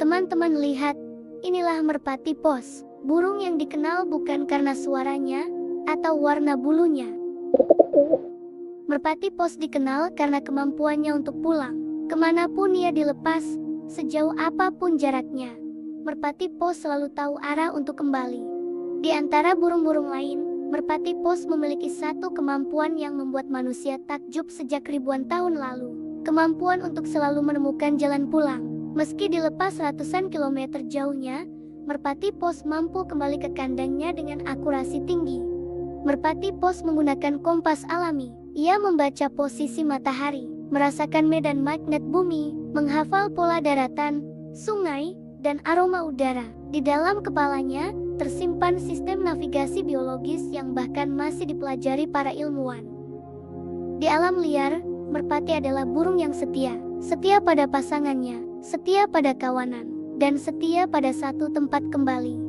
Teman-teman lihat, inilah merpati pos, burung yang dikenal bukan karena suaranya atau warna bulunya. Merpati pos dikenal karena kemampuannya untuk pulang kemanapun ia dilepas, sejauh apapun jaraknya. Merpati pos selalu tahu arah untuk kembali. Di antara burung-burung lain, merpati pos memiliki satu kemampuan yang membuat manusia takjub sejak ribuan tahun lalu. Kemampuan untuk selalu menemukan jalan pulang. Meski dilepas ratusan kilometer jauhnya, merpati pos mampu kembali ke kandangnya dengan akurasi tinggi. Merpati pos menggunakan kompas alami. Ia membaca posisi matahari, merasakan medan magnet bumi, menghafal pola daratan, sungai, dan aroma udara. Di dalam kepalanya, tersimpan sistem navigasi biologis yang bahkan masih dipelajari para ilmuwan. Di alam liar, merpati adalah burung yang setia. Setia pada pasangannya, setia pada kawanan, dan setia pada satu tempat kembali.